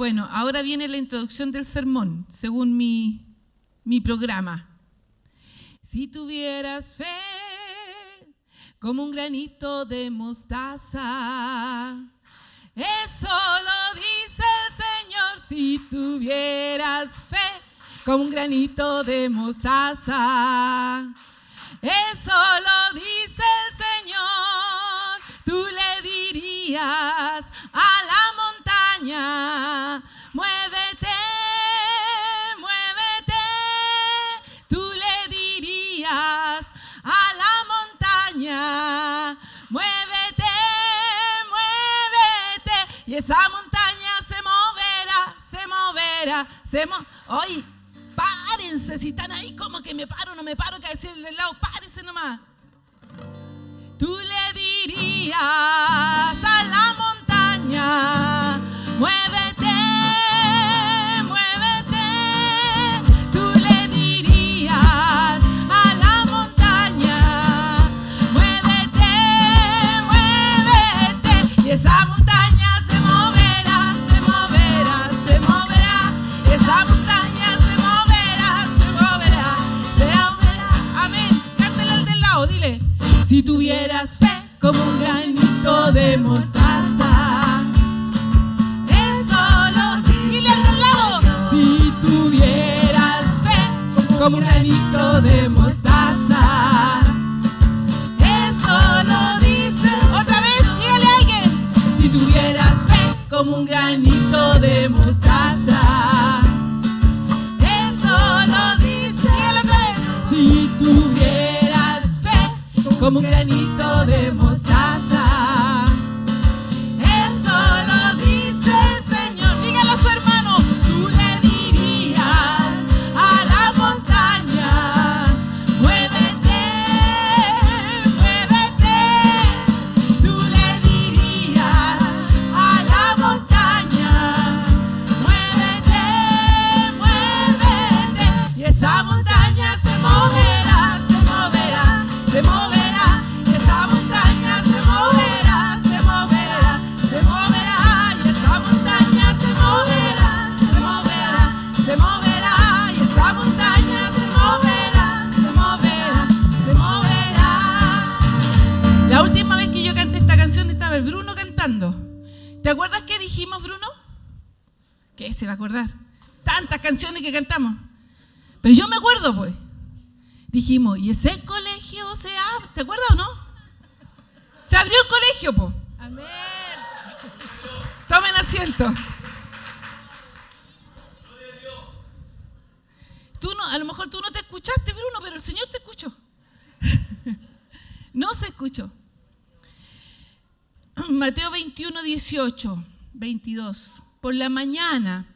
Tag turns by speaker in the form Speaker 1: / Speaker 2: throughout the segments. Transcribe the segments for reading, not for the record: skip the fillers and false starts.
Speaker 1: Bueno, ahora viene la introducción del sermón, según mi programa. Si tuvieras fe como un granito de mostaza, eso lo dice el Señor. Si tuvieras fe como un granito de mostaza, eso lo dice el Señor. Tú le dirías a la montaña, muévete, muévete. Tú le dirías a la montaña, muévete, muévete. Y esa montaña se moverá, se moverá, ¡Ay! Párense, si están ahí como que me paro, no me paro, que decir del lado, párense nomás. Tú le dirías a la montaña, muévete, muévete. Tú le dirías a la montaña, muévete, muévete. Y esa montaña se moverá, se moverá, se moverá. Y esa montaña se moverá, se moverá, se moverá. Amén. Cántale al del lado, dile. Si tuvieras fe como un granito de mostaza, eso lo dile al del lado. Si tuvieras fe como un granito de mostaza, eso lo dice. Otra vez, dígale a alguien. Si tuvieras fe como un granito de mostaza, eso lo dice. Dígale otra vez. Si tuvieras fe como un granito de mostaza, eso lo dice el Señor. Dígalo a su hermano. Tú le dirías a la montaña, muévete, muévete. Tú le dirías a la montaña, muévete, muévete. Y esa montaña se moverá, se moverá, se moverá. La última vez que yo canté esta canción estaba el Bruno cantando. ¿Te acuerdas qué dijimos, Bruno? ¿Qué se va a acordar? Tantas canciones que cantamos. Pero yo me acuerdo, pues. Dijimos, y ese colegio se abre. ¿Te acuerdas o no? Se abrió el colegio, pues. Amén. Tomen asiento. Tú no, a lo mejor tú no te escuchaste, Bruno, pero el Señor te escuchó. No se escuchó. Mateo 21, 18, 22. Por la mañana,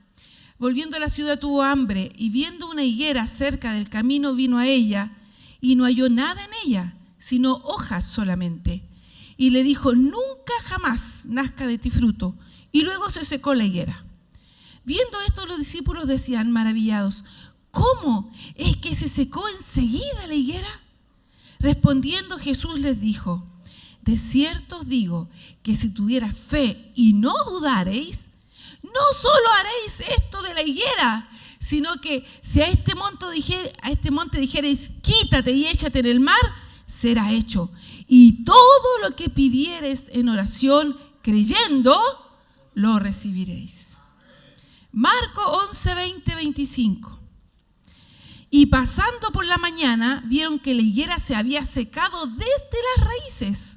Speaker 1: volviendo a la ciudad, tuvo hambre y viendo una higuera cerca del camino vino a ella y no halló nada en ella, sino hojas solamente. Y le dijo, nunca jamás nazca de ti fruto. Y luego se secó la higuera. Viendo esto, los discípulos decían maravillados, ¿cómo es que se secó enseguida la higuera? Respondiendo Jesús les dijo, de cierto os digo que si tuvierais fe y no dudareis, no solo haréis esto de la higuera, sino que si a este monte dijereis, quítate y échate en el mar, será hecho. Y todo lo que pidiereis en oración, creyendo, lo recibiréis. Marcos 11, 20, 25. Y pasando por la mañana, vieron que la higuera se había secado desde las raíces.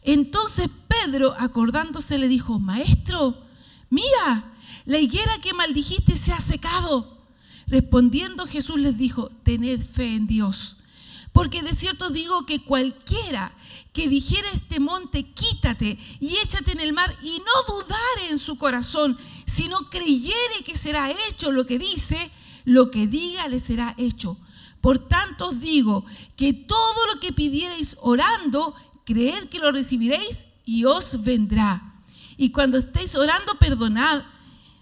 Speaker 1: Entonces Pedro, acordándose, le dijo, Maestro, mira, la higuera que maldijiste se ha secado. Respondiendo Jesús les dijo, tened fe en Dios. Porque de cierto digo que cualquiera que dijere a este monte, quítate y échate en el mar, y no dudare en su corazón, sino creyere que será hecho lo que dice, lo que diga le será hecho. Por tanto os digo que todo lo que pidiereis orando, creed que lo recibiréis y os vendrá. Y cuando estéis orando, perdonad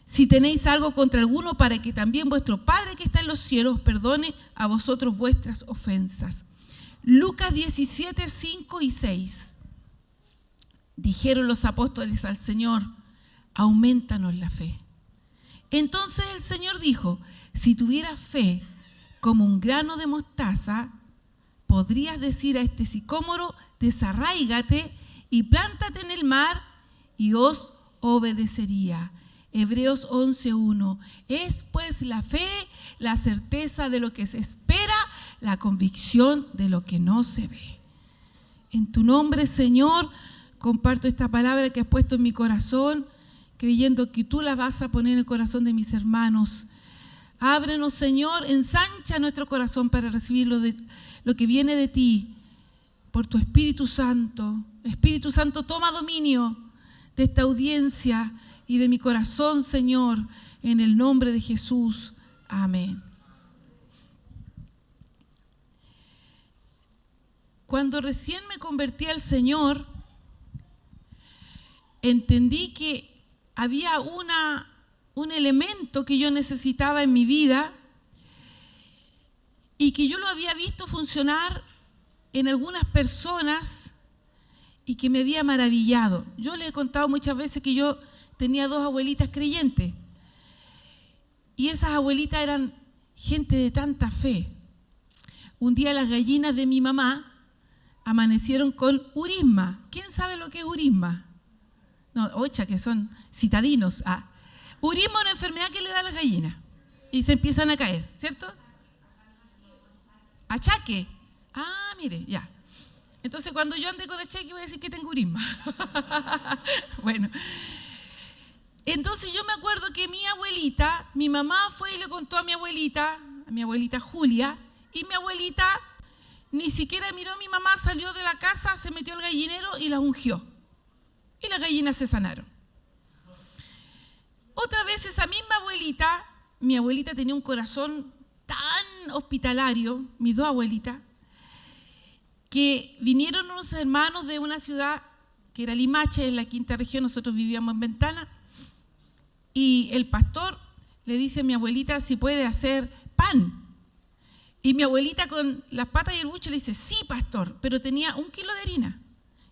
Speaker 1: si tenéis algo contra alguno, para que también vuestro Padre que está en los cielos perdone a vosotros vuestras ofensas. Lucas 17, 5 y 6. Dijeron los apóstoles al Señor, aumentanos la fe. Entonces el Señor dijo, si tuvieras fe como un grano de mostaza, podrías decir a este sicómoro, desarráigate y plántate en el mar, y os obedecería. Hebreos 11:1. Es pues la fe, la certeza de lo que se espera, la convicción de lo que no se ve. En tu nombre, Señor, comparto esta palabra que has puesto en mi corazón, creyendo que tú la vas a poner en el corazón de mis hermanos. Ábrenos, Señor, ensancha nuestro corazón para recibir lo que viene de ti, por tu Espíritu Santo. Espíritu Santo, toma dominio de esta audiencia y de mi corazón, Señor, en el nombre de Jesús. Amén. Cuando recién me convertí al Señor, entendí que había un elemento que yo necesitaba en mi vida y que yo lo había visto funcionar en algunas personas y que me había maravillado. Yo les he contado muchas veces que yo tenía 2 abuelitas creyentes y esas abuelitas eran gente de tanta fe. Un día las gallinas de mi mamá amanecieron con urisma. ¿Quién sabe lo que es urisma? No, ocha, que son citadinos. Urisma es una enfermedad que le da a las gallinas y se empiezan a caer, ¿cierto? Achaque. Mire, ya. Entonces, cuando yo ande con achaque voy a decir que tengo urisma. Bueno. Entonces, yo me acuerdo que mi mamá fue y le contó a mi abuelita Julia, y mi abuelita ni siquiera miró a mi mamá, salió de la casa, se metió al gallinero y la ungió. Y las gallinas se sanaron. Otra vez esa misma abuelita, mi abuelita tenía un corazón tan hospitalario, mis 2 abuelitas, que vinieron unos hermanos de una ciudad que era Limache, en la 5ª región, nosotros vivíamos en Ventana, y el pastor le dice a mi abuelita si puede hacer pan. Y mi abuelita con las patas y el buche le dice, sí, pastor, pero tenía 1 kilo de harina,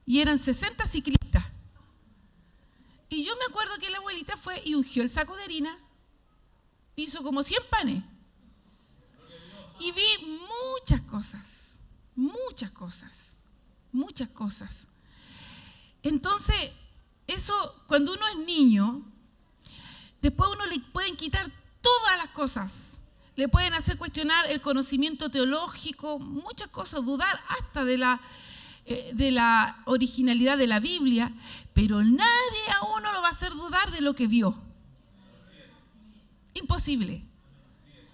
Speaker 1: y eran 60 ciclistas. Y yo me acuerdo que la abuelita fue y ungió el saco de harina, hizo como 100 panes. Y vi muchas cosas. Entonces, eso, cuando uno es niño, después uno le pueden quitar todas las cosas. Le pueden hacer cuestionar el conocimiento teológico, muchas cosas, dudar hasta de la originalidad de la Biblia, pero nadie a uno lo va a hacer dudar de lo que vio. Imposible.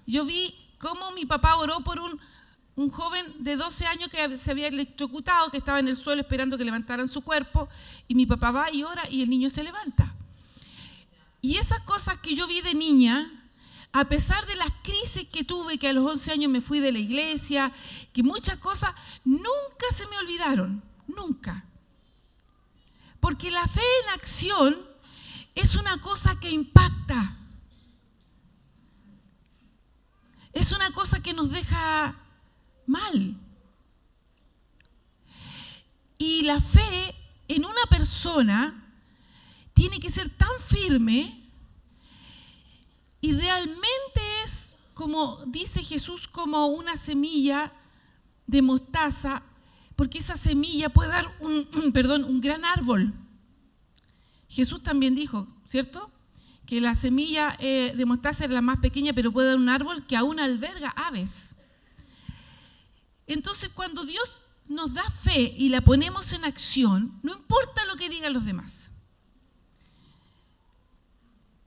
Speaker 1: Yo vi cómo mi papá oró por un joven de 12 años que se había electrocutado, que estaba en el suelo esperando que levantaran su cuerpo, y mi papá va y ora y el niño se levanta. Y esas cosas que yo vi de niña, a pesar de las crisis que tuve, que a los 11 años me fui de la iglesia, que muchas cosas nunca se me olvidaron, nunca. Porque la fe en acción es una cosa que impacta. Es una cosa que nos deja mal. Y la fe en una persona tiene que ser tan firme y realmente es, como dice Jesús, como una semilla de mostaza, porque esa semilla puede dar un gran árbol. Jesús también dijo, ¿cierto?, que la semilla de mostaza era la más pequeña, pero puede dar un árbol que aún alberga aves. Entonces, cuando Dios nos da fe y la ponemos en acción, no importa lo que digan los demás.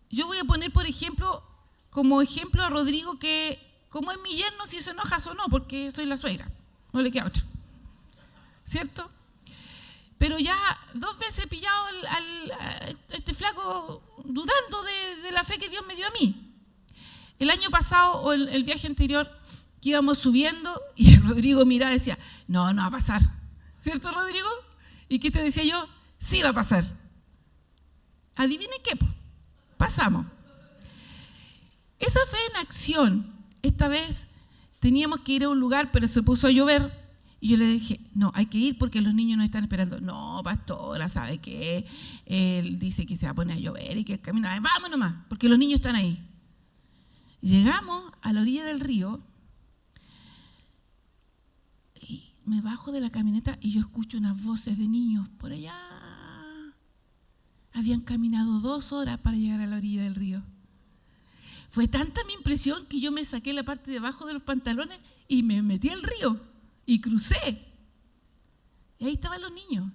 Speaker 1: Yo voy a poner, por ejemplo, como ejemplo a Rodrigo, que como es mi yerno, si se enoja o no, porque soy la suegra, no le queda otra, ¿cierto? Pero ya 2 veces he pillado a este flaco dudando de la fe que Dios me dio a mí. El año pasado, o el viaje anterior, que íbamos subiendo, y el Rodrigo miraba y decía, no va a pasar, ¿cierto, Rodrigo? ¿Y qué te decía yo? Sí va a pasar. Adivinen qué, pasamos. Esa fe en acción, esta vez teníamos que ir a un lugar, pero se puso a llover, Y yo le dije, no, hay que ir porque los niños nos están esperando. No, pastora, ¿sabe qué? Él dice que se va a poner a llover y que el camino, vamos nomás, porque los niños están ahí. Llegamos a la orilla del río y me bajo de la camioneta y yo escucho unas voces de niños por allá. Habían caminado 2 horas para llegar a la orilla del río. Fue tanta mi impresión que yo me saqué la parte de abajo de los pantalones y me metí al río y crucé. Y ahí estaban los niños.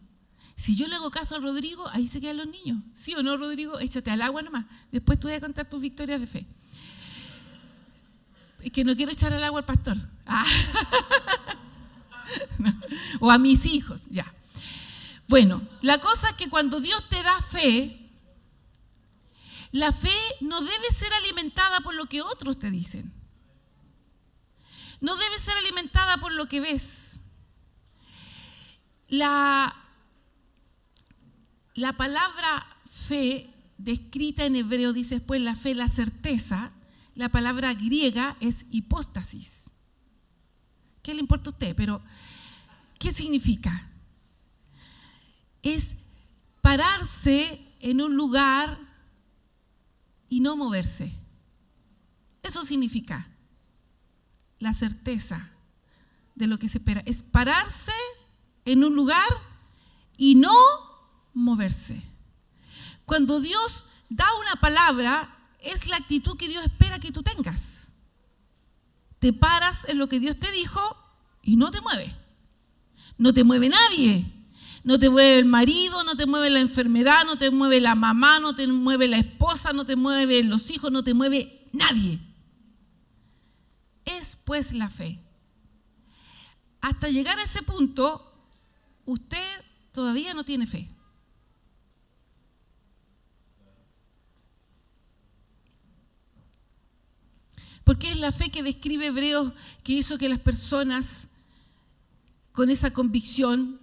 Speaker 1: Si yo le hago caso a Rodrigo, ahí se quedan los niños. ¿Sí o no, Rodrigo? Échate al agua nomás. Después te voy a contar tus victorias de fe. Es que no quiero echar al agua al pastor. No. O a mis hijos, ya. Bueno, la cosa es que cuando Dios te da fe, la fe no debe ser alimentada por lo que otros te dicen. No debe ser alimentada por lo que ves. La palabra fe, descrita en hebreo, dice después la fe, la certeza. La palabra griega es hipóstasis. ¿Qué le importa a usted? Pero, ¿qué significa? Es pararse en un lugar y no moverse. Eso significa la certeza de lo que se espera. Es pararse en un lugar y no moverse. Cuando Dios da una palabra, es la actitud que Dios espera que tú tengas. Te paras en lo que Dios te dijo y no te mueves. No te mueve nadie. No te mueve el marido, no te mueve la enfermedad, no te mueve la mamá, no te mueve la esposa, no te mueve los hijos, no te mueve nadie. Es pues la fe. Hasta llegar a ese punto, usted todavía no tiene fe. Porque es la fe que describe Hebreos, que hizo que las personas con esa convicción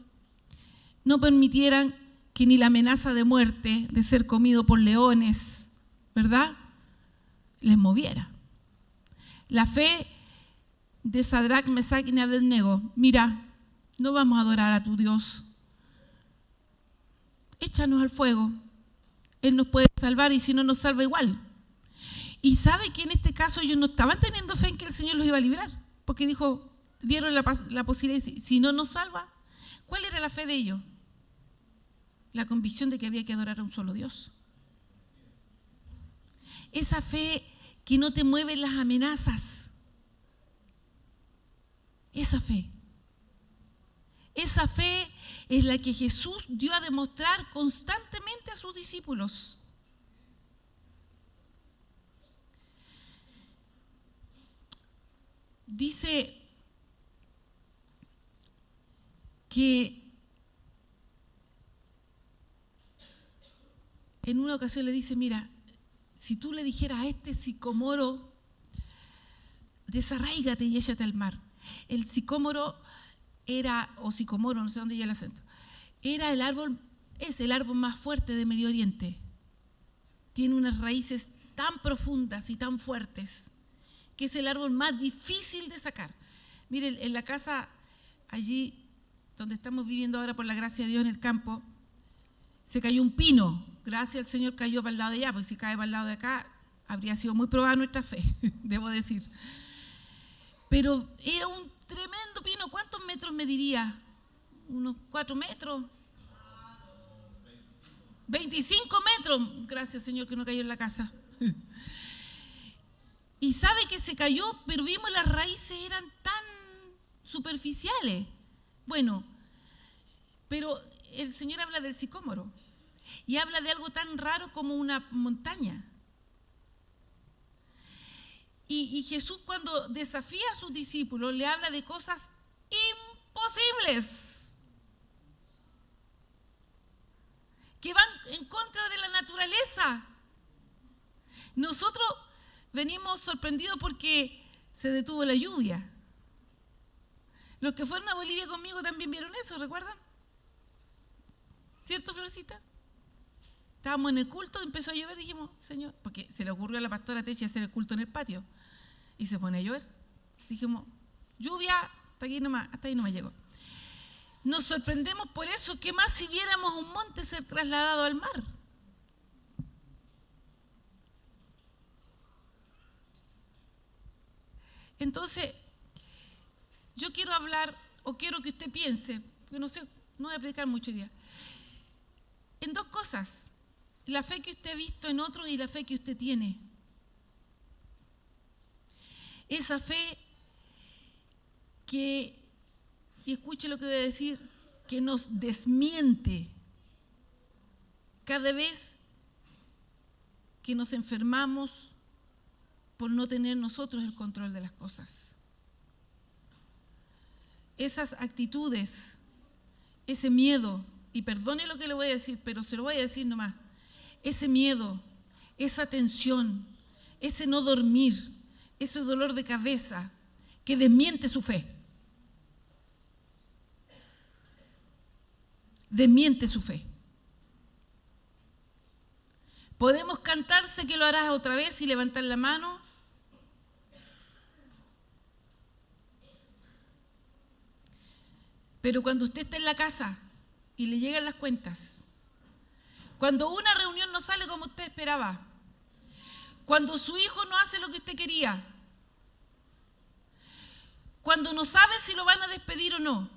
Speaker 1: no permitieran que ni la amenaza de muerte, de ser comido por leones, ¿verdad?, les moviera. La fe de Sadrach, Mesach y Abednego: mira, no vamos a adorar a tu Dios. Échanos al fuego. Él nos puede salvar y si no nos salva igual. Y sabe que en este caso ellos no estaban teniendo fe en que el Señor los iba a librar, porque dieron la posibilidad de decir, si no nos salva. ¿Cuál era la fe de ellos? La convicción de que había que adorar a un solo Dios. Esa fe que no te mueven las amenazas. Esa fe. Esa fe es la que Jesús dio a demostrar constantemente a sus discípulos. Dice que en una ocasión le dice, mira, si tú le dijeras a este sicómoro, desarráigate y échate al mar. El sicómoro era, o sicomoro, no sé dónde ya el acento, era el árbol, es el árbol más fuerte de Medio Oriente. Tiene unas raíces tan profundas y tan fuertes que es el árbol más difícil de sacar. Miren, en la casa allí donde estamos viviendo ahora, por la gracia de Dios, en el campo, se cayó un pino. Gracias al Señor cayó para el lado de allá, porque si cae para el lado de acá, habría sido muy probada nuestra fe, debo decir. Pero era un tremendo pino. ¿Cuántos metros mediría? ¿Unos 4 metros? 25 metros. Gracias, Señor, que no cayó en la casa. Y sabe que se cayó, pero vimos las raíces eran tan superficiales. Bueno, pero el Señor habla del sicómoro y habla de algo tan raro como una montaña. Y Jesús, cuando desafía a sus discípulos, le habla de cosas imposibles que van en contra de la naturaleza. Nosotros venimos sorprendidos porque se detuvo la lluvia. Los que fueron a Bolivia conmigo también vieron eso, ¿recuerdan? ¿Cierto, Florcita? Estábamos en el culto, empezó a llover, dijimos, Señor, porque se le ocurrió a la pastora Techi hacer el culto en el patio y se pone a llover. Dijimos, lluvia, hasta ahí nomás llegó. Nos sorprendemos por eso, ¿qué más si viéramos un monte ser trasladado al mar? Entonces, yo quiero hablar, o quiero que usted piense, porque no sé, no voy a predicar mucho hoy día, en dos cosas: la fe que usted ha visto en otros y la fe que usted tiene. Esa fe que, y escuche lo que voy a decir, que nos desmiente cada vez que nos enfermamos por no tener nosotros el control de las cosas. Esas actitudes, ese miedo, y perdone lo que le voy a decir, pero se lo voy a decir nomás, ese miedo, esa tensión, ese no dormir, ese dolor de cabeza que desmiente su fe. Desmiente su fe. Podemos cantarse que lo harás otra vez y levantar la mano. Pero cuando usted está en la casa y le llegan las cuentas, cuando una reunión no sale como usted esperaba, cuando su hijo no hace lo que usted quería, cuando no sabe si lo van a despedir o no,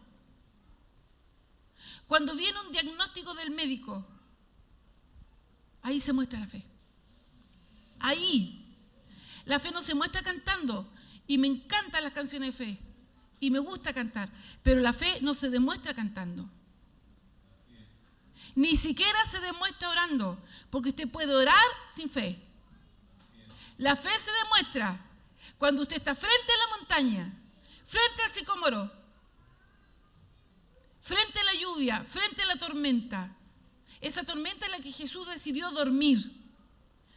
Speaker 1: cuando viene un diagnóstico del médico, ahí se muestra la fe. Ahí. La fe no se muestra cantando, y me encantan las canciones de fe, y me gusta cantar, pero la fe no se demuestra cantando. Ni siquiera se demuestra orando, porque usted puede orar sin fe. La fe se demuestra cuando usted está frente a la montaña, frente al sicómoro, frente a la lluvia, frente a la tormenta. Esa tormenta en la que Jesús decidió dormir.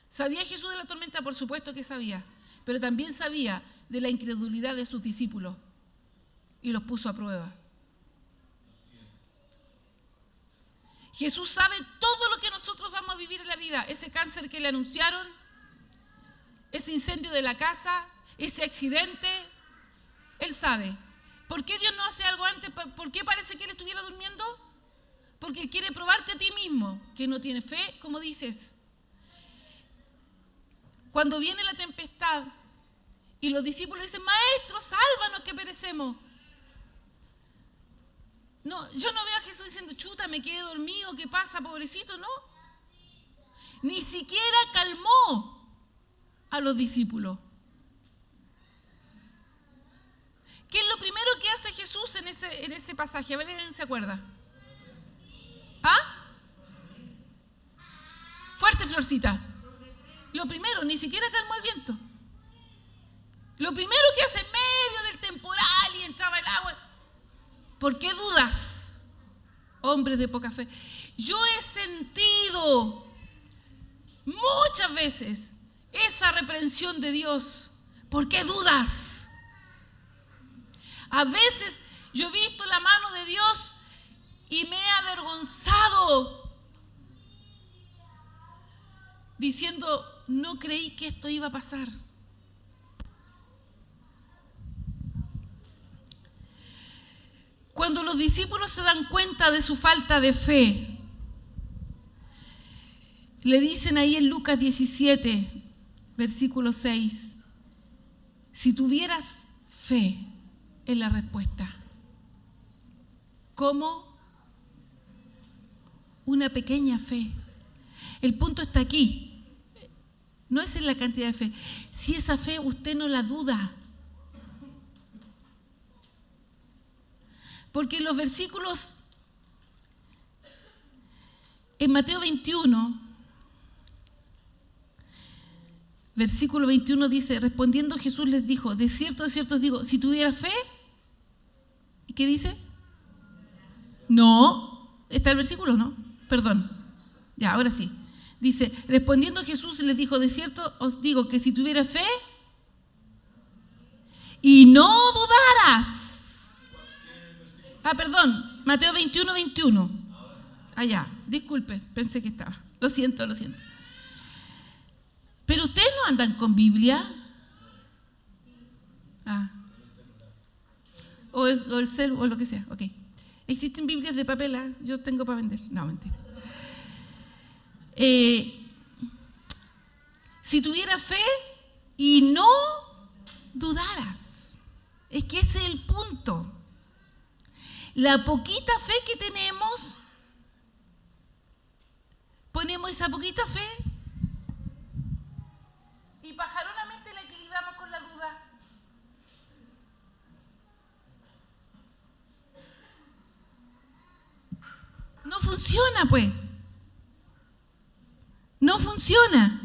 Speaker 1: ¿Sabía Jesús de la tormenta? Por supuesto que sabía, pero también sabía de la incredulidad de sus discípulos y los puso a prueba. Jesús sabe todo lo que nosotros vamos a vivir en la vida, ese cáncer que le anunciaron, ese incendio de la casa, ese accidente, Él sabe. ¿Por qué Dios no hace algo antes? ¿Por qué parece que Él estuviera durmiendo? Porque quiere probarte a ti mismo, que no tienes fe, como dices. Cuando viene la tempestad y los discípulos dicen, Maestro, sálvanos que perecemos. No, yo no veo a Jesús diciendo, chuta, me quedé dormido, ¿qué pasa, pobrecito? No. Ni siquiera calmó a los discípulos. ¿Qué es lo primero que hace Jesús en ese pasaje? A ver, ¿alguien se acuerda? ¿Ah? Fuerte, Florcita. Lo primero, ni siquiera calmó el viento. Lo primero que hace en medio del temporal y entraba el agua. ¿Por qué dudas, hombres de poca fe? Yo he sentido muchas veces esa reprensión de Dios. ¿Por qué dudas? A veces yo he visto la mano de Dios y me he avergonzado diciendo, no creí que esto iba a pasar. Cuando los discípulos se dan cuenta de su falta de fe, le dicen ahí en Lucas 17, versículo 6, si tuvieras fe, es la respuesta. ¿Cómo? Una pequeña fe. El punto está aquí. No es en la cantidad de fe. Si esa fe usted no la duda. Porque en los versículos, en Mateo 21, versículo 21 dice, respondiendo Jesús les dijo, de cierto os digo, si tuviera fe, ¿y qué dice? No, ¿está el versículo? No, perdón, ya, ahora sí. Dice, respondiendo Jesús les dijo, de cierto os digo que si tuviera fe y no dudaras. Ah, perdón, Mateo 21, 21. Allá, disculpe, pensé que estaba. Lo siento. Pero ustedes no andan con Biblia. O el celu, o lo que sea, ok. Existen Biblias de papel, ¿eh? Yo tengo para vender. No, mentira. Si tuvieras fe y no dudaras. Es que ese es el punto. La poquita fe que tenemos, ponemos esa poquita fe y pajaronamente la equilibramos con la duda. No funciona, pues. No funciona.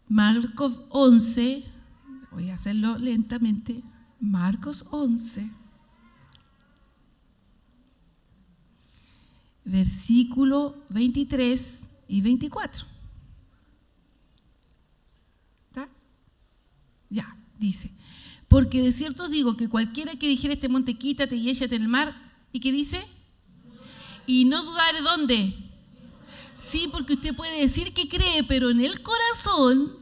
Speaker 1: Marcos 11, voy a hacerlo lentamente. Marcos 11, versículo 23 y 24. ¿Está? Ya, dice. Porque de cierto os digo que cualquiera que dijera este monte, quítate y échate en el mar, ¿y qué dice? Y no dudare dónde. Sí, porque usted puede decir que cree, pero en el corazón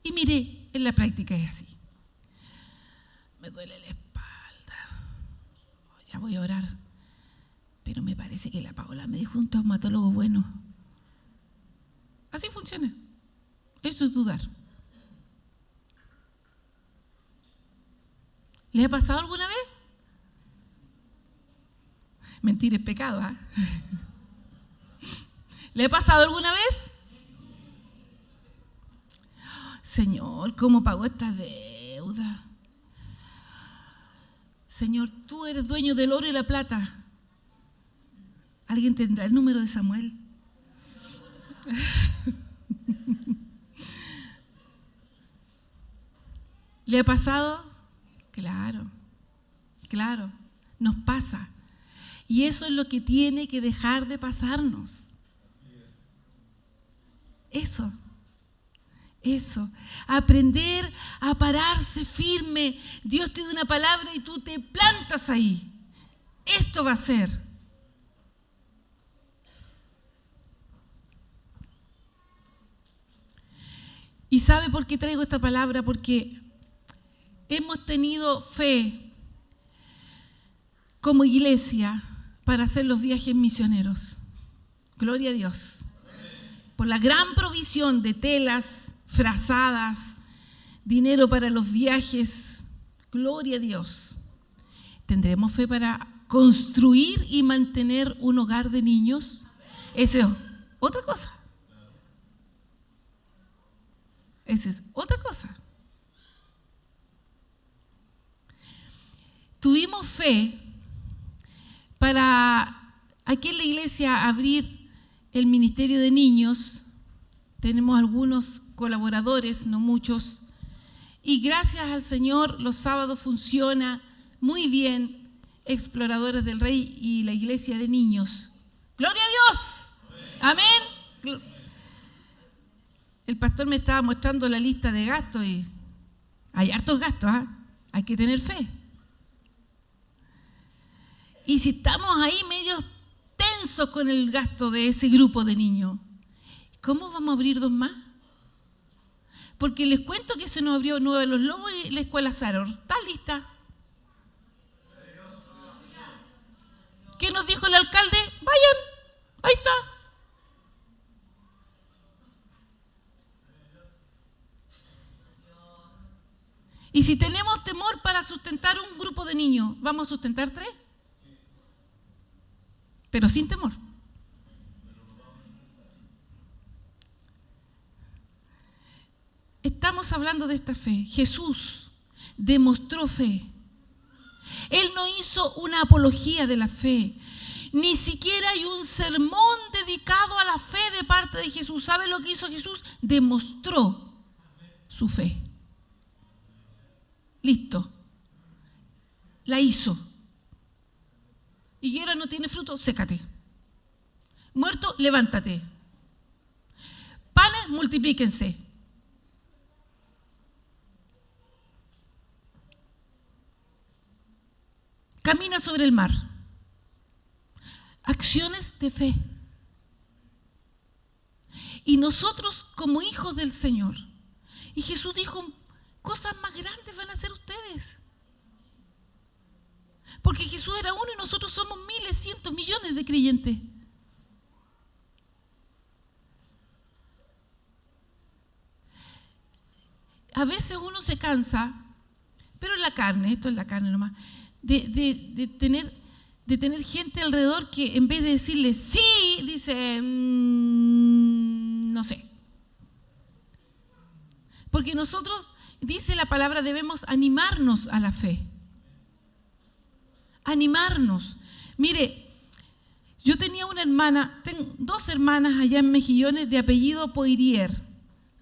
Speaker 1: y mire, en la práctica es así. Me duele la espalda. Ya voy a orar. Pero me parece que la Paola me dijo un traumatólogo bueno. Así funciona. Eso es dudar. ¿Le ha pasado alguna vez? Mentir es pecado, ¿ah? ¿Le ha pasado alguna vez? Señor, ¿cómo pagó esta deuda? Señor, tú eres dueño del oro y la plata. ¿Alguien tendrá el número de Samuel? ¿Le ha pasado? Claro, claro, nos pasa. Y eso es lo que tiene que dejar de pasarnos. Eso. Aprender a pararse firme. Dios te da una palabra y tú te plantas ahí. Esto va a ser. ¿Y sabe por qué traigo esta palabra? Porque hemos tenido fe como iglesia para hacer los viajes misioneros. Gloria a Dios. Por la gran provisión de telas, frazadas, dinero para los viajes. Gloria a Dios. ¿Tendremos fe para construir y mantener un hogar de niños? Esa es otra cosa. Esa es otra cosa. Tuvimos fe para aquí en la iglesia abrir el ministerio de niños. Tenemos algunos colaboradores, no muchos, y gracias al Señor los sábados funciona muy bien Exploradores del Rey y la iglesia de niños. ¡Gloria a Dios! ¡Amén! El pastor me estaba mostrando la lista de gastos y hay hartos gastos, ¿eh? Hay que tener fe. Y si estamos ahí medio tensos con el gasto de ese grupo de niños, ¿cómo vamos a abrir dos más? Porque les cuento que se nos abrió Nueva Los Lobos y la Escuela Saror. ¿Está lista? ¿Qué nos dijo el alcalde? Vayan, ahí está. Y si tenemos temor para sustentar un grupo de niños, ¿vamos a sustentar 3? Pero sin temor. Estamos hablando de esta fe. Jesús demostró fe. Él no hizo una apología de la fe. Ni siquiera hay un sermón dedicado a la fe de parte de Jesús. ¿Sabe lo que hizo Jesús? Demostró su fe. Listo. La hizo. Higuera no tiene fruto, sécate. Muerto, levántate. Panes, multiplíquense. Camina sobre el mar. acciones de fe. Y nosotros como hijos del Señor, y Jesús dijo, cosas más grandes van a hacer ustedes. Porque Jesús era uno y nosotros somos miles, cientos, millones de creyentes. A veces uno se cansa, pero en la carne, esto es la carne nomás, de tener gente alrededor que en vez de decirle sí, dice no sé. Porque nosotros, dice la palabra, debemos animarnos a la fe. Animarnos. Mire, yo tenía una hermana, tengo 2 hermanas allá en Mejillones de apellido Poirier,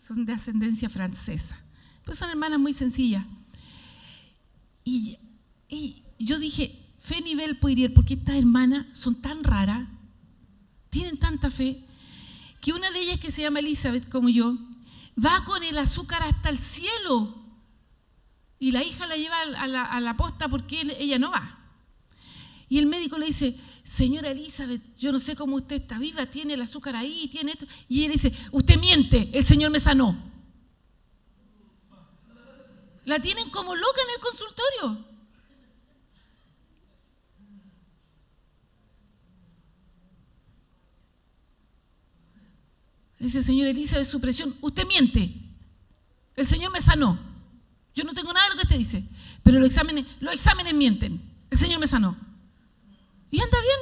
Speaker 1: son de ascendencia francesa, pues son hermanas muy sencillas. Y yo dije, fe nivel Poirier, porque estas hermanas son tan raras, tienen tanta fe, que una de ellas, que se llama Elizabeth, como yo, va con el azúcar hasta el cielo, y la hija la lleva a la posta porque ella no va. Y el médico le dice, señora Elizabeth, yo no sé cómo usted está viva, tiene el azúcar ahí, tiene esto. Y ella dice, usted miente, el Señor me sanó. La tienen como loca en el consultorio. Dice, señora Elizabeth, su presión, usted miente, el Señor me sanó. Yo no tengo nada de lo que usted dice, pero los exámenes mienten, el Señor me sanó. Y anda bien.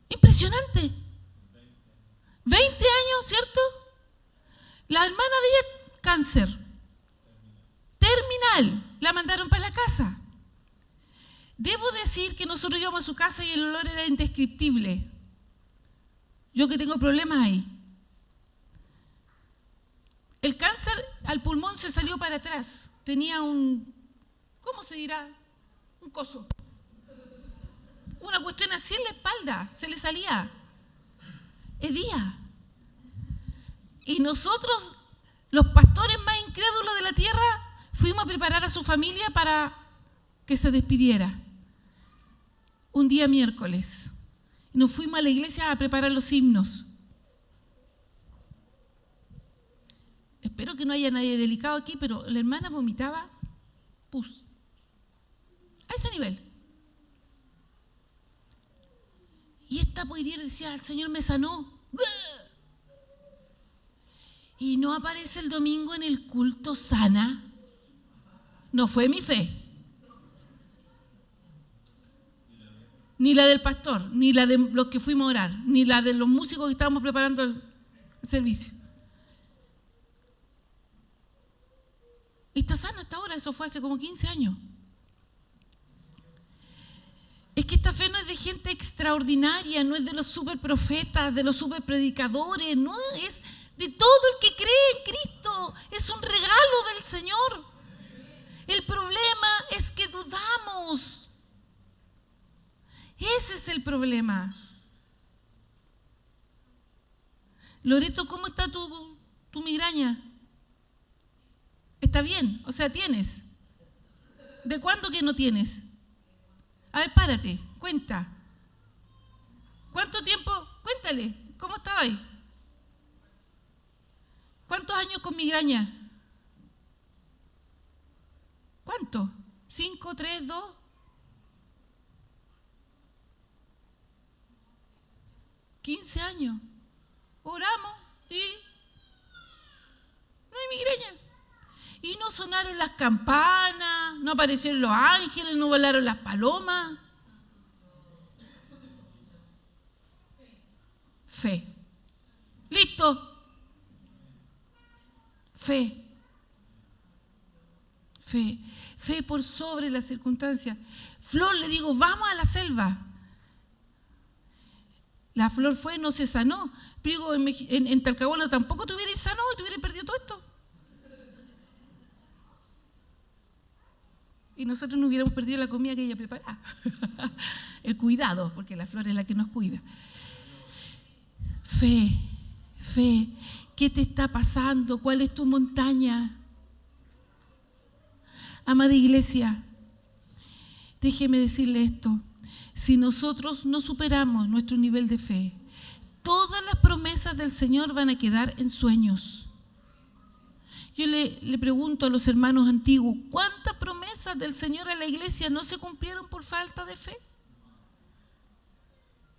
Speaker 1: Impresionante. 20 años, ¿cierto? La hermana de ella, cáncer terminal, la mandaron para la casa. Debo decir que nosotros íbamos a su casa y el olor era indescriptible. Yo que tengo problemas ahí. El cáncer al pulmón se salió para atrás. Tenía ¿cómo se dirá? Un coso. Una cuestión así en la espalda, se le salía. Hedía. Y nosotros, los pastores más incrédulos de la tierra, fuimos a preparar a su familia para que se despidiera. Un día miércoles. Y nos fuimos a la iglesia a preparar los himnos. Espero que no haya nadie delicado aquí, pero la hermana vomitaba pus. A ese nivel. Y esta Poirier decía, el Señor me sanó. Y no aparece el domingo en el culto sana. No fue mi fe. Ni la del pastor, ni la de los que fuimos a orar, ni la de los músicos que estábamos preparando el servicio. Y está sana hasta ahora, eso fue hace como 15 años. Es que esta fe no es de gente extraordinaria, no es de los superprofetas, de los superpredicadores, no es de todo el que cree en Cristo. Es un regalo del Señor. El problema es que dudamos. Ese es el problema. Loreto, ¿cómo está tu migraña? ¿Está bien? O sea, ¿tienes? ¿De cuándo que no tienes? A ver, párate, cuenta. ¿Cuánto tiempo? Cuéntale, ¿cómo estaba ahí? ¿Cuántos años con migraña? ¿Cuánto? ¿5, 3, 2? ¿15 años? Oramos y no hay migraña. Y no sonaron las campanas, no aparecieron los ángeles, no volaron las palomas. Fe. ¿Listo? Fe. Fe. Fe por sobre las circunstancias. Flor, le digo, vamos a la selva. La Flor fue, no se sanó. Pero digo, en Talcahuano tampoco te hubieras sanado y te hubieras perdido todo esto. Y nosotros no hubiéramos perdido la comida que ella preparaba. El cuidado, porque la Flor es la que nos cuida. Fe, fe. ¿Qué te está pasando? ¿Cuál es tu montaña? Amada iglesia, déjeme decirle esto. si nosotros no superamos nuestro nivel de fe, todas las promesas del Señor van a quedar en sueños. Yo le pregunto a los hermanos antiguos, ¿cuántas promesas del Señor a la iglesia no se cumplieron por falta de fe?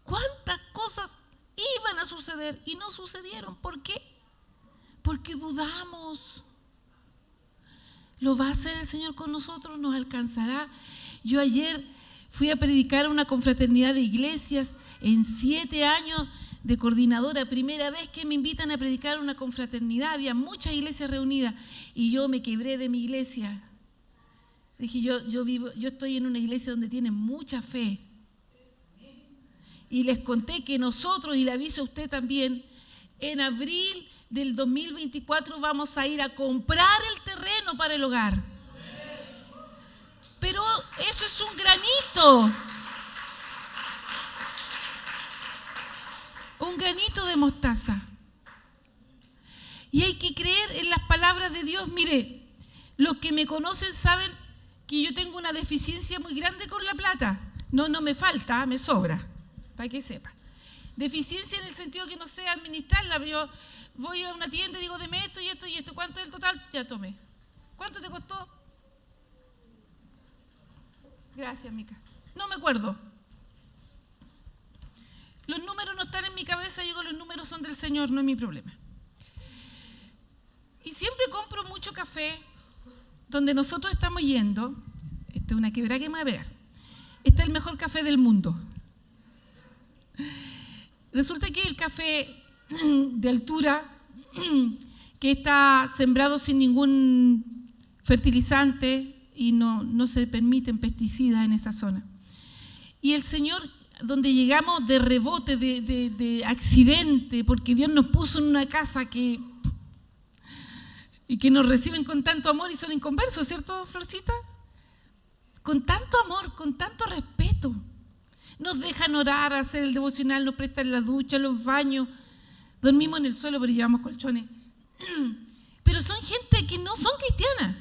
Speaker 1: ¿Cuántas cosas iban a suceder y no sucedieron? ¿Por qué? Porque dudamos. ¿Lo va a hacer el Señor con nosotros? ¿Nos alcanzará? Yo ayer fui a predicar a una confraternidad de iglesias en 7 años de coordinadora, primera vez que me invitan a predicar a una confraternidad, había muchas iglesias reunidas y yo me quebré de mi iglesia. Dije, yo estoy en una iglesia donde tienen mucha fe. Y les conté que nosotros, y le aviso a usted también, en abril del 2024 vamos a ir a comprar el terreno para el hogar. Pero eso es un granito. Un granito de mostaza. Y hay que creer en las palabras de Dios. Mire, los que me conocen saben que yo tengo una deficiencia muy grande con la plata. No me falta, me sobra, para que sepa. Deficiencia en el sentido que no sé administrarla. Yo voy a una tienda y digo, deme esto y esto y esto. ¿Cuánto es el total? Ya tomé. ¿Cuánto te costó? Gracias, Mica. No me acuerdo. Los números no están en mi cabeza, digo, los números son del Señor, no es mi problema. Y siempre compro mucho café donde nosotros estamos yendo. Esta es una quebrada que me va a pegar. Este es el mejor café del mundo. Resulta que el café de altura, que está sembrado sin ningún fertilizante y no se permiten pesticidas en esa zona. Y el Señor, donde llegamos de rebote, de accidente, porque Dios nos puso en una casa y que nos reciben con tanto amor y son inconversos, ¿cierto, Florcita? Con tanto amor, con tanto respeto. Nos dejan orar, hacer el devocional, nos prestan la ducha, los baños. Dormimos en el suelo, pero llevamos colchones. Pero son gente que no son cristianas.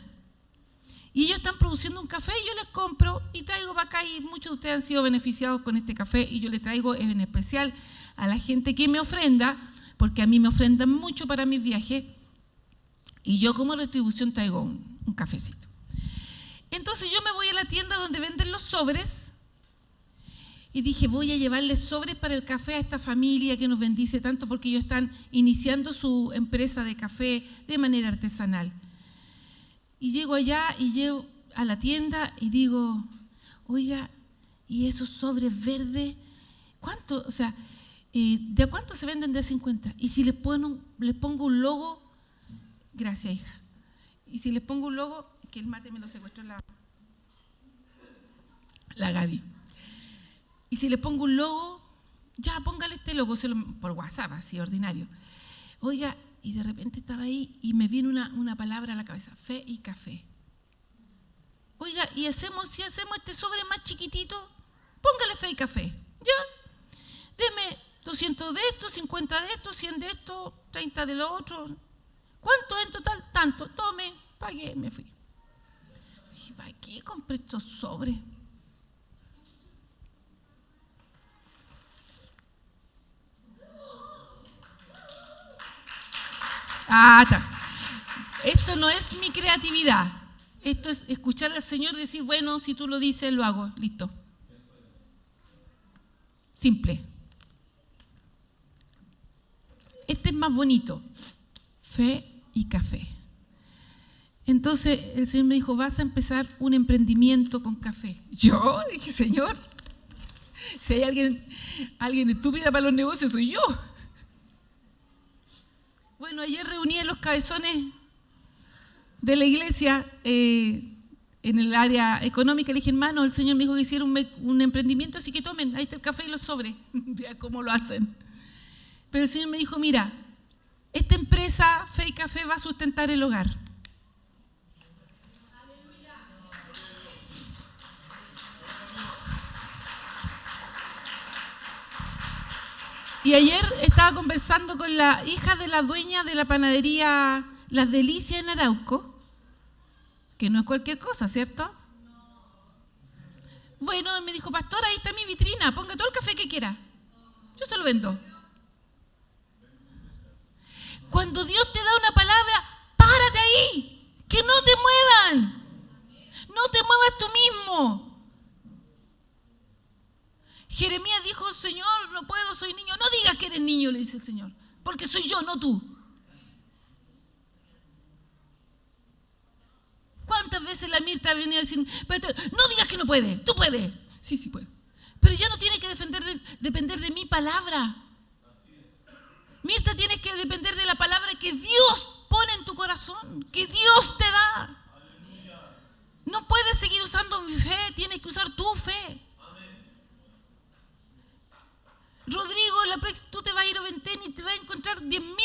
Speaker 1: Y ellos están produciendo un café y yo les compro y traigo para acá, y muchos de ustedes han sido beneficiados con este café, y yo les traigo en especial a la gente que me ofrenda, porque a mí me ofrendan mucho para mis viajes, y yo como retribución traigo un cafecito. Entonces yo me voy a la tienda donde venden los sobres y dije, voy a llevarles sobres para el café a esta familia que nos bendice tanto, porque ellos están iniciando su empresa de café de manera artesanal. Y llego allá y llego a la tienda y digo, oiga, ¿y esos sobres verdes? ¿Cuánto? O sea, ¿de a cuánto se venden? De 50. Y si les pongo un logo, gracias, hija. Y si les pongo un logo, que el mate me lo secuestró la Gaby. Y si les pongo un logo, ya póngale este logo por WhatsApp, así ordinario. Oiga, y de repente estaba ahí y me viene una palabra a la cabeza, fe y café. Oiga, y si hacemos este sobre más chiquitito, póngale fe y café. Ya, deme 200 de esto, 50 de esto, 100 de esto, 30 de lo otro. ¿Cuánto en total? Tanto. Tome, pagué, me fui. Dije, ¿para qué compré estos sobres? Esto no es mi creatividad. Esto es escuchar al Señor decir, bueno, si tú lo dices, lo hago. Listo. Simple. Este es más bonito. Fe y café. Entonces el Señor me dijo, vas a empezar un emprendimiento con café. Yo dije, Señor, si hay alguien estúpida para los negocios, soy yo. Bueno, ayer reuní a los cabezones de la iglesia en el área económica. Le dije, hermano, el Señor me dijo que hiciera un emprendimiento, así que tomen, ahí está el café y los sobres. Vea cómo lo hacen. Pero el Señor me dijo, mira, esta empresa, Fe y Café, va a sustentar el hogar. Y ayer estaba conversando con la hija de la dueña de la panadería Las Delicias en Arauco, que no es cualquier cosa, ¿cierto? Bueno, me dijo, pastor, ahí está mi vitrina, ponga todo el café que quiera. Yo se lo vendo. Cuando Dios te da una palabra, párate ahí, que no te muevan. No te muevas tú mismo. Jeremías dijo, Señor, no puedo, soy niño. No digas que eres niño, le dice el Señor, porque soy yo, no tú. ¿Cuántas veces la Mirta venía a decir, no digas que no puede, tú puedes? Sí, sí puedo. Pero ya no tiene que depender de mi palabra. Mirta, tienes que depender de la palabra que Dios pone en tu corazón, que Dios te da. No puedes seguir usando mi fe, tienes que usar tu fe. Rodrigo, tú te vas a ir a Ventén y te vas a encontrar 10.000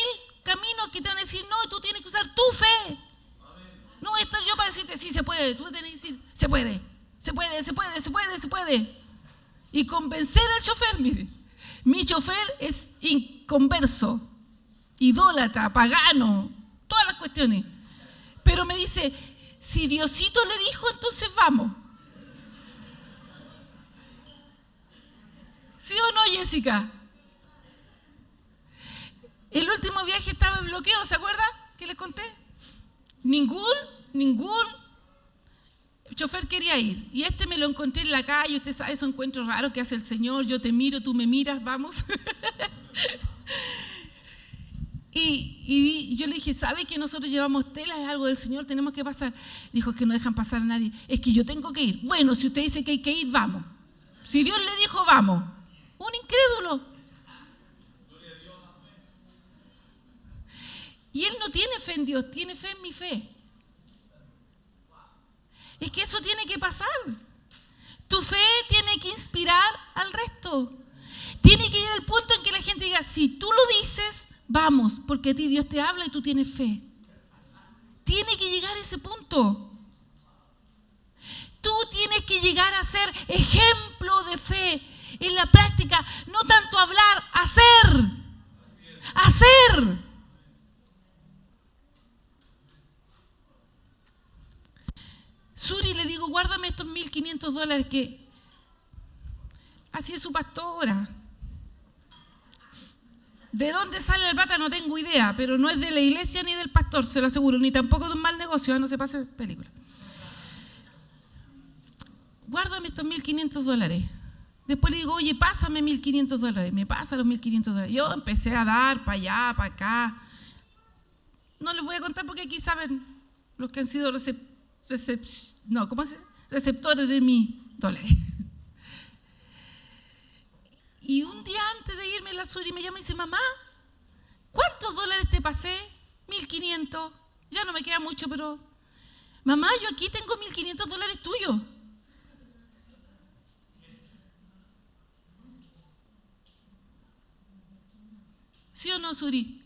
Speaker 1: caminos que te van a decir no, y tú tienes que usar tu fe. No voy a estar yo para decirte sí se puede, tú tienes que decir se puede, se puede, se puede, se puede, se puede. Y convencer al chofer, mire, mi chofer es inconverso, idólatra, pagano, todas las cuestiones. Pero me dice, si Diosito le dijo, entonces vamos. ¿Sí o no, Jessica? El último viaje estaba en bloqueo, ¿se acuerda que les conté? Ningún chofer quería ir. Y me lo encontré en la calle, usted sabe esos encuentros raros que hace el Señor, yo te miro, tú me miras, vamos. Y yo le dije, ¿sabe que nosotros llevamos telas, es algo del Señor, tenemos que pasar? Dijo, es que no dejan pasar a nadie. Es que yo tengo que ir. Bueno, si usted dice que hay que ir, vamos. Si Dios le dijo, vamos. Un incrédulo. Y él no tiene fe en Dios, tiene fe en mi fe. Es que eso tiene que pasar. Tu fe tiene que inspirar al resto. Tiene que llegar al punto en que la gente diga, si tú lo dices, vamos, porque a ti Dios te habla y tú tienes fe. Tiene que llegar a ese punto. Tú tienes que llegar a ser ejemplo de fe en la práctica, no tanto hablar, hacer. Hacer. Suri, le digo, guárdame estos $1,500 que así es su pastora. ¿De dónde sale la plata? No tengo idea, pero no es de la iglesia ni del pastor, se lo aseguro, ni tampoco de un mal negocio, no se pase película. Guárdame estos $1,500. Después le digo, oye, pásame $1,500. Me pasa los $1,500. Yo empecé a dar para allá, para acá. No les voy a contar porque aquí saben los que han sido receptores de mis dólares. Y un día antes de irme, la Suri me llama y dice, mamá, ¿cuántos dólares te pasé? 1,500. Ya no me queda mucho, pero... Mamá, yo aquí tengo $1,500 tuyos. ¿Sí o no, Suri?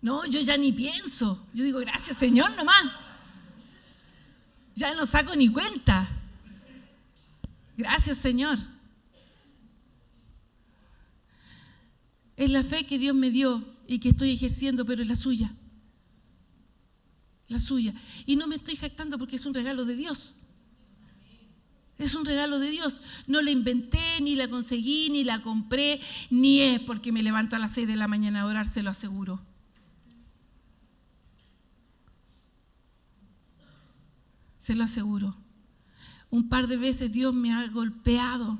Speaker 1: No, yo ya ni pienso. Yo digo, gracias, Señor, nomás. Ya no saco ni cuenta. Gracias, Señor. Es la fe que Dios me dio y que estoy ejerciendo, pero es la suya. La suya. Y no me estoy jactando porque es un regalo de Dios. Es un regalo de Dios. No la inventé, ni la conseguí, ni la compré, ni es porque me levanto a las 6 de la mañana a orar, se lo aseguro. Se lo aseguro. Un par de veces Dios me ha golpeado.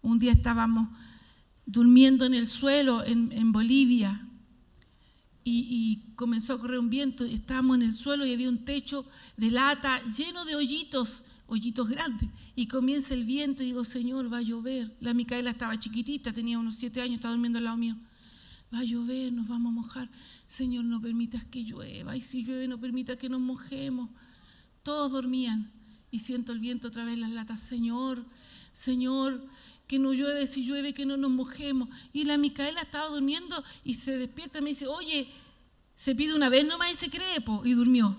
Speaker 1: Un día estábamos durmiendo en el suelo en Bolivia y comenzó a correr un viento y estábamos en el suelo y había un techo de lata lleno de hoyitos grandes. Y comienza el viento y digo, Señor, va a llover. La Micaela estaba chiquitita, tenía unos 7 años, estaba durmiendo al lado mío. Va a llover, nos vamos a mojar. Señor, no permitas que llueva. Y si llueve, no permitas que nos mojemos. Todos dormían. Y siento el viento otra vez en las latas. Señor, Señor, que no llueve, si llueve que no nos mojemos. Y la Micaela estaba durmiendo y se despierta y me dice, oye, se pide una vez nomás y se cree, po, y durmió.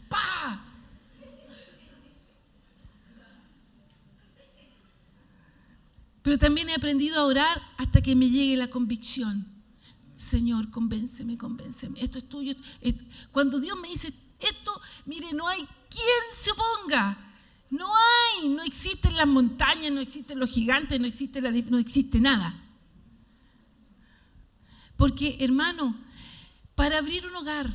Speaker 1: ¡Pah! Pero también he aprendido a orar hasta que me llegue la convicción. Señor, convénceme, esto es tuyo. Cuando Dios me dice esto, mire, no hay quien se oponga. No existen las montañas, no existen los gigantes, no existe nada. Porque, hermano, para abrir un hogar,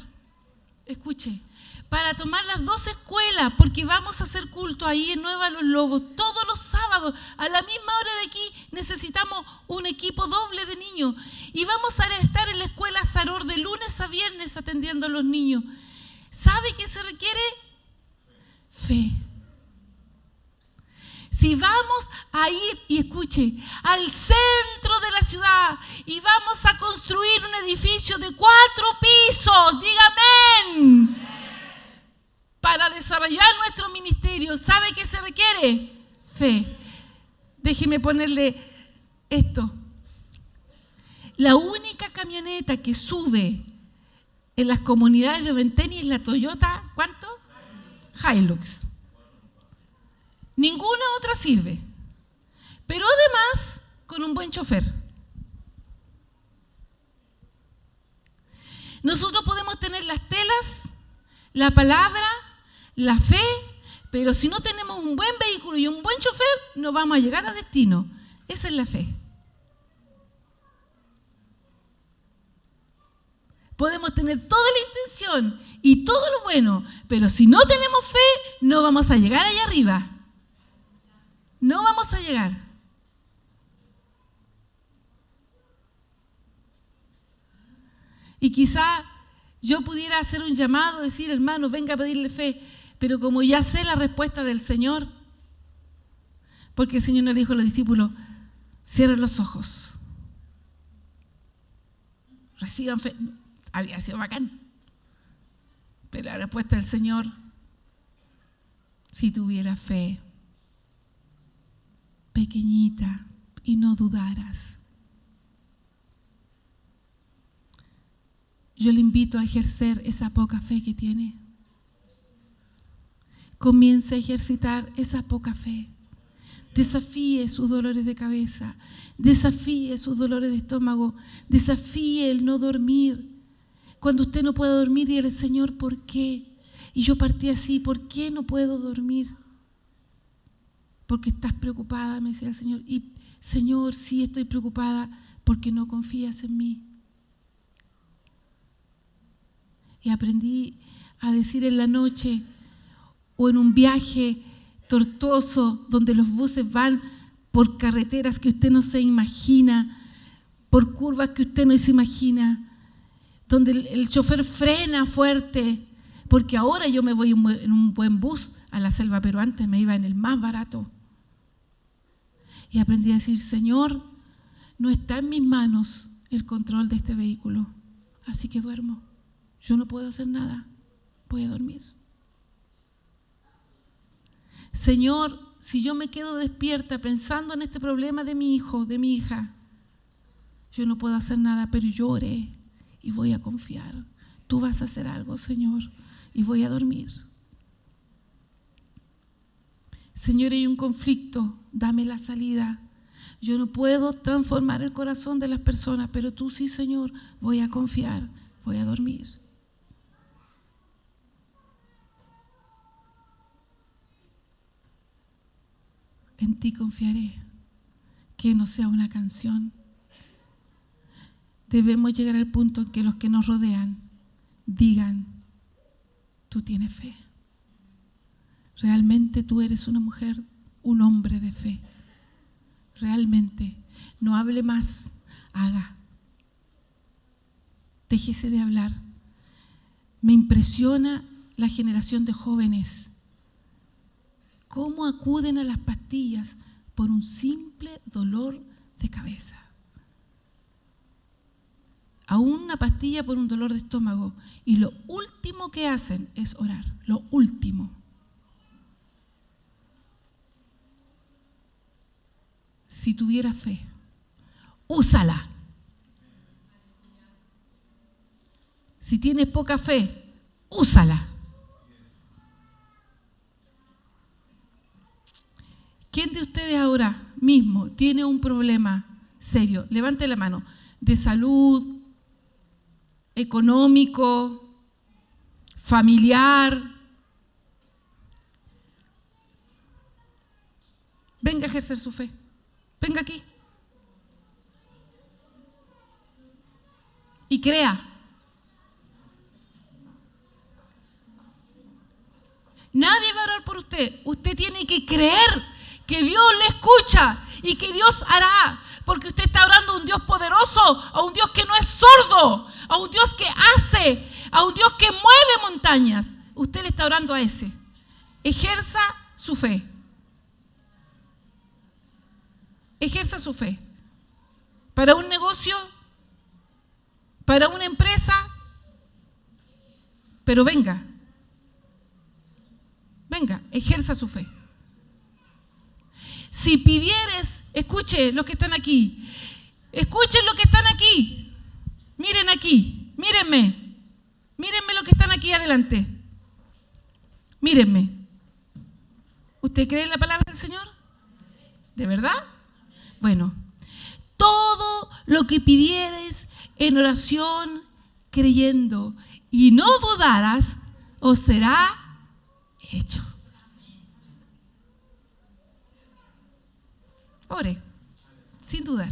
Speaker 1: escuche, para tomar las 2 escuelas, porque vamos a hacer culto ahí en Nueva Los Lobos, todos los sábados, a la misma hora de aquí, necesitamos un equipo doble de niños. Y vamos a estar en la escuela Saror de lunes a viernes atendiendo a los niños. ¿Sabe qué se requiere? Fe. Si vamos a ir, y escuche, al centro de la ciudad y vamos a construir un edificio de 4 pisos, diga amén, para desarrollar nuestro ministerio, ¿sabe qué se requiere? Fe. Déjeme ponerle esto. La única camioneta que sube en las comunidades de Oventeni es la Toyota, ¿cuánto? Hilux. Ninguna otra sirve. Pero además, con un buen chofer. Nosotros podemos tener las telas, la palabra, la fe, pero si no tenemos un buen vehículo y un buen chofer, no vamos a llegar a destino. Esa es la fe. Podemos tener toda la intención y todo lo bueno, pero si no tenemos fe, no vamos a llegar allá arriba. No vamos a llegar. Y quizá yo pudiera hacer un llamado, decir, hermano, venga a pedirle fe, pero como ya sé la respuesta del Señor, porque el Señor le dijo a los discípulos, cierren los ojos, reciban fe. Había sido bacán, pero la respuesta del Señor, si tuviera fe pequeñita y no dudaras. Yo le invito a ejercer esa poca fe que tiene. Comience a ejercitar esa poca fe. Desafíe sus dolores de cabeza, desafíe sus dolores de estómago, desafíe el no dormir. Cuando usted no puede dormir, dígale, Señor, ¿por qué? Y yo partí así, ¿por qué no puedo dormir? Porque estás preocupada, me decía el Señor. Y Señor, sí estoy preocupada porque no confías en mí. Y aprendí a decir en la noche o en un viaje tortuoso donde los buses van por carreteras que usted no se imagina, por curvas que usted no se imagina, donde el chofer frena fuerte, porque ahora yo me voy en un buen bus a la selva, pero antes me iba en el más barato. Y aprendí a decir, Señor, no está en mis manos el control de este vehículo, así que duermo. Yo no puedo hacer nada, voy a dormir. Señor, si yo me quedo despierta pensando en este problema de mi hijo, de mi hija, yo no puedo hacer nada, pero yo oré y voy a confiar. Tú vas a hacer algo, Señor, y voy a dormir. Señor, hay un conflicto, dame la salida. Yo no puedo transformar el corazón de las personas, pero tú sí, Señor, voy a confiar, voy a dormir. En ti confiaré, que no sea una canción. Debemos llegar al punto en que los que nos rodean digan, tú tienes fe. Realmente tú eres una mujer, un hombre de fe. Realmente, no hable más, haga. Déjese de hablar. Me impresiona la generación de jóvenes. ¿Cómo acuden a las pastillas por un simple dolor de cabeza? A una pastilla por un dolor de estómago. Y lo último que hacen es orar. Lo último. Si tuviera fe, úsala. Si tienes poca fe, úsala. ¿Quién de ustedes ahora mismo tiene un problema serio? Levante la mano. De salud, económico, familiar. Venga a ejercer su fe. Venga aquí. Y crea. Nadie va a orar por usted. Usted tiene que creer que Dios le escucha y que Dios hará. Porque usted está orando a un Dios poderoso, a un Dios que no es sordo, a un Dios que hace, a un Dios que mueve montañas. Usted le está orando a ese. Ejerza su fe. Ejerza su fe. Para un negocio, para una empresa, pero venga, ejerza su fe. Si pidieres, escuche los que están aquí, escuchen los que están aquí, miren aquí, mírenme los que están aquí adelante, mírenme. ¿Usted cree en la palabra del Señor? ¿De verdad? Bueno, todo lo que pidieres en oración, creyendo y no dudaras, os será hecho. Ore, sin dudar.